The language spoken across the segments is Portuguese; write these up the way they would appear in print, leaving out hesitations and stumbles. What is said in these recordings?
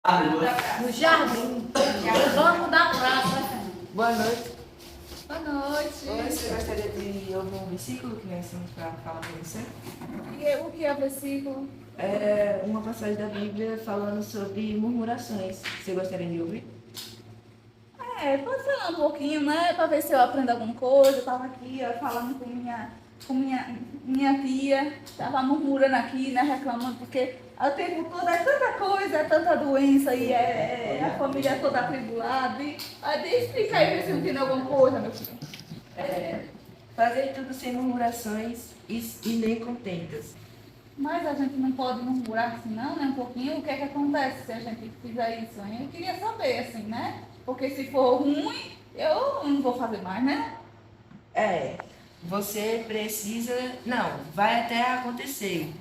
No jardim. Vamos da praça. Boa noite. Boa noite. Oi, você gostaria de ouvir um versículo que nós temos para falar para você? O que é o versículo? É uma passagem da Bíblia falando sobre murmurações. Você gostaria de ouvir? Pode falar um pouquinho, né? Para ver se eu aprendo alguma coisa. Eu estava aqui, ó, falando com minha tia. Estava murmurando aqui, né? Reclamando, porque o tempo todo é tanta coisa, é tanta doença e a família toda atribulada. Explica aí, ver se eu entendo alguma coisa, meu filho. Fazer tudo sem murmurações e nem contentas. Mas a gente não pode murmurar assim, não, né? Um pouquinho. O que é que acontece se a gente fizer isso, hein? Eu queria saber, assim, né? Porque se for ruim, eu não vou fazer mais, né? Você precisa... Não, vai até acontecer.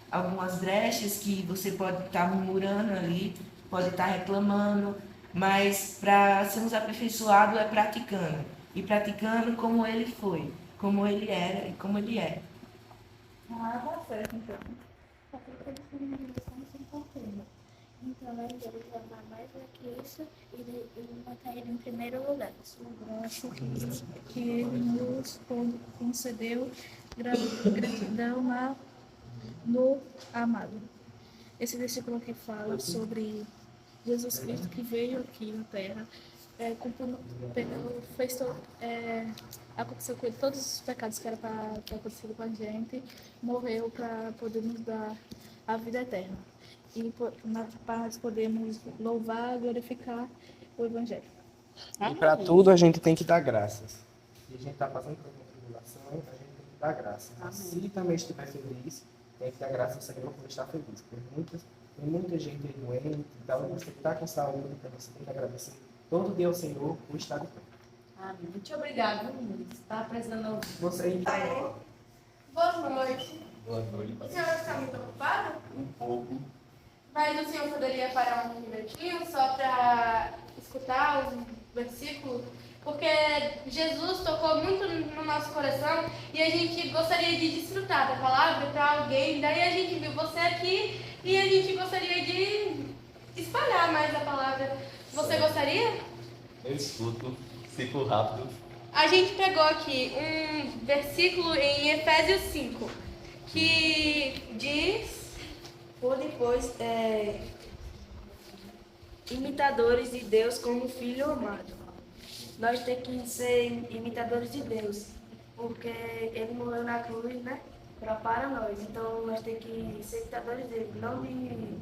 Algumas brechas que você pode estar murmurando ali, pode estar reclamando, mas para sermos aperfeiçoados é praticando. E praticando como ele foi, como ele era e como ele é. Tá certo, então. Então, nós devemos amar mais do que isso e botar ele em primeiro lugar. Sua graça que ele nos concedeu, gratidão no amado. Esse versículo aqui fala sobre Jesus Cristo que veio aqui na Terra, aconteceu com ele todos os pecados que era para ter acontecido com a gente, morreu para poder nos dar a vida eterna. E para nós podermos louvar, glorificar o Evangelho. E para tudo a gente tem que dar graças. Se a gente está passando por uma tribulação, a gente tem que dar graças. Se também estiver feliz, tem que dar graças ao Senhor por estar feliz. Tem muita gente aí doente, então você está com saúde, então você tem que agradecer todo dia ao Senhor por estar de pé. Amém. Muito obrigada, Luiz. Está precisando ouvir. Você aí. Boa noite. Boa noite. O senhor está muito ocupado? Um pouco. Mas o senhor poderia parar um minutinho só para escutar os versículos? Porque Jesus tocou muito no nosso coração e a gente gostaria de desfrutar da palavra para alguém. Daí a gente viu você aqui e a gente gostaria de espalhar mais a palavra. Você gostaria? Eu escuto, se for rápido. A gente pegou aqui um versículo em Efésios 5, que diz... Depois, imitadores de Deus como filho amado. Nós temos que ser imitadores de Deus, porque Ele morreu na cruz, né, para nós. Então, nós temos que ser imitadores dele, não de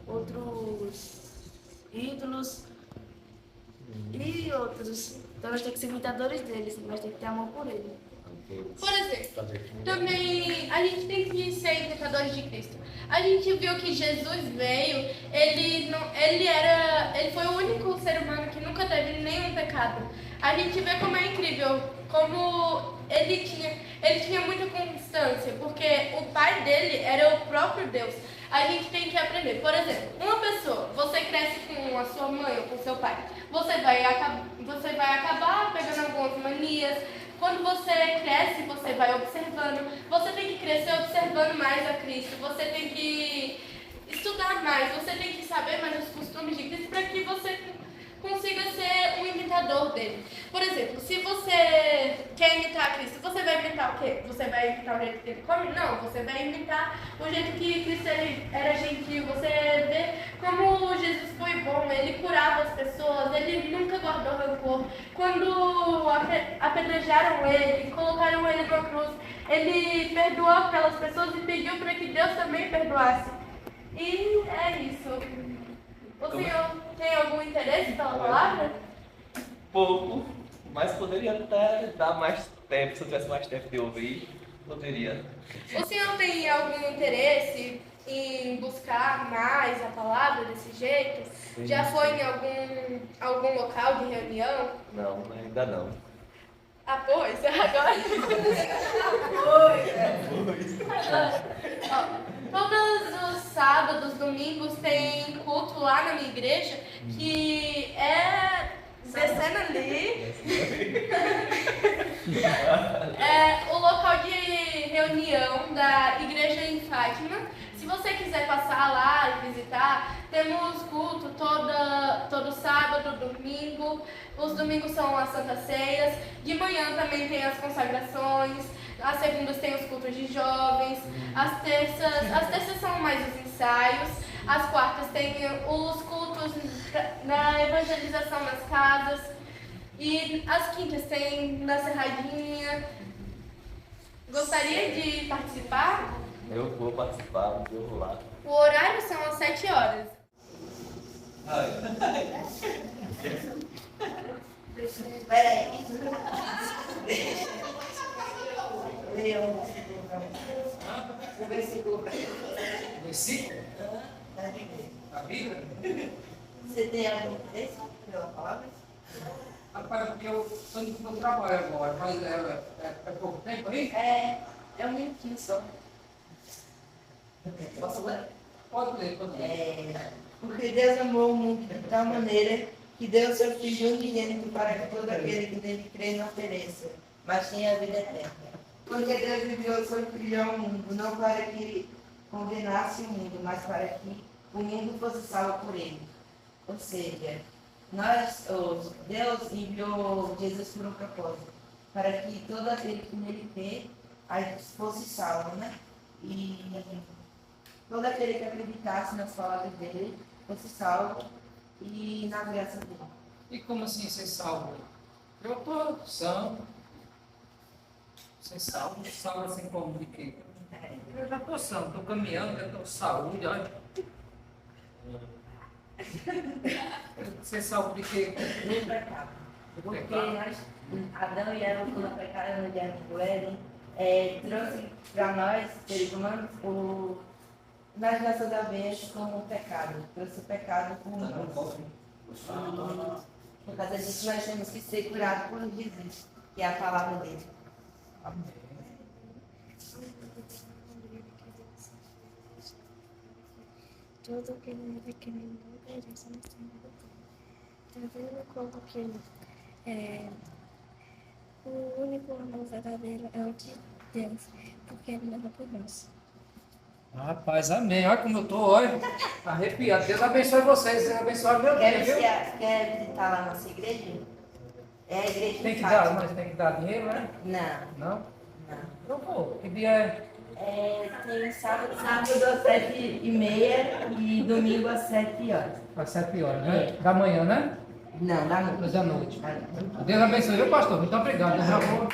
outros ídolos e outros. Então, nós temos que ser imitadores deles, nós temos que ter amor por ele. Por exemplo, também a gente tem que ser imitadores de Cristo. A gente viu que Jesus veio, ele foi o único ser humano que nunca teve nenhum pecado. A gente vê como é incrível, como ele tinha muita constância, porque o pai dele era o próprio Deus. A gente tem que aprender. Por exemplo, uma pessoa, você cresce com a sua mãe ou com o seu pai, você vai acabar pegando algumas manias. Quando você cresce, você vai observando. Você tem que crescer observando mais a Cristo. Você tem que estudar mais. Você tem que saber mais os costumes de Cristo para que você consiga ser um imitador dele. Por exemplo, se você quer imitar Cristo, você vai imitar o quê? Você vai imitar o jeito que ele come? Não, você vai imitar o jeito que Cristo era gentil. Você vê como Jesus foi bom, ele curava as pessoas, ele nunca guardou rancor. Quando apedrejaram ele, colocaram ele na cruz, ele perdoou aquelas pessoas e pediu para que Deus também perdoasse. E é isso. O senhor tem algum interesse pela palavra? Pouco, mas poderia até dar mais tempo, se eu tivesse mais tempo de ouvir, poderia. O senhor tem algum interesse em buscar mais a palavra desse jeito? Sim, Já foi sim. em algum local de reunião? Não, ainda não. Ah, pois, agora. Todos os sábados, domingos, tem culto lá na minha igreja, que é descendo ali. É o local de reunião da igreja em Fátima. Se Se você quiser passar lá e visitar, temos culto todo sábado, domingo. Os domingos são as Santas Ceias. De manhã também tem as consagrações. As segundas tem os cultos de jovens. As terças são mais os ensaios. As quartas tem os cultos na evangelização nas casas. E as quintas tem na Serradinha. Gostaria de participar? Eu vou participar, eu vou lá. O horário são às 7 horas. Versículo? A Bíblia? Você tem algum texto para eu falar? Rapaz, porque eu estou indo para o meu trabalho agora, mas é pouco tempo aí? É um minutinho só. Posso ler? Pode ler, pode ler. Porque Deus amou o mundo de tal maneira que deu seu Filho unigênito para que todo aquele que nele crê não pereça, mas tenha a vida eterna. Porque Deus enviou seu Filho ao mundo, não para que condenasse o mundo, mas para que o mundo fosse salvo por ele. Ou seja, Deus enviou Jesus por um propósito, para que todo aquele que nele crê fosse salvo, né? E todo aquele que acreditasse nas palavras dele fosse salvo e na graça dele. E como assim ser salvo? Eu estou são. Ser salvo? Salvo assim como de quê? Eu já estou são, estou caminhando, já estou saúde, olha. Ser salvo de quê? Do pecado. Porque Adão e Eva, quando pecaram no jardim do Éden, trouxe para nós, seres humanos, imaginação da vez como um pecado. Trouxe o pecado como por causa disso, nós temos que ser curados por Jesus, que é a palavra dele. Amém. Todo aquele que não obedece na Senhora. Está vendo como que o único amor verdadeiro é o de Deus, porque Ele morreu por nós. Rapaz, amém. Olha como eu estou, olha, arrepiado. Deus abençoe vocês, Deus abençoe meu Deus, viu? Quer visitar lá a nossa igreja? É a igreja Tem de que Fátima. dar, mas tem que dar dinheiro, né? Não, Não? não. Eu vou. Que dia é? Tem sábado às 7h30 e domingo às 7 horas. Às 7 horas, né? Da manhã, né? Não, da noite. Da noite. Deus abençoe, viu, pastor? Muito obrigado. Eu já vou.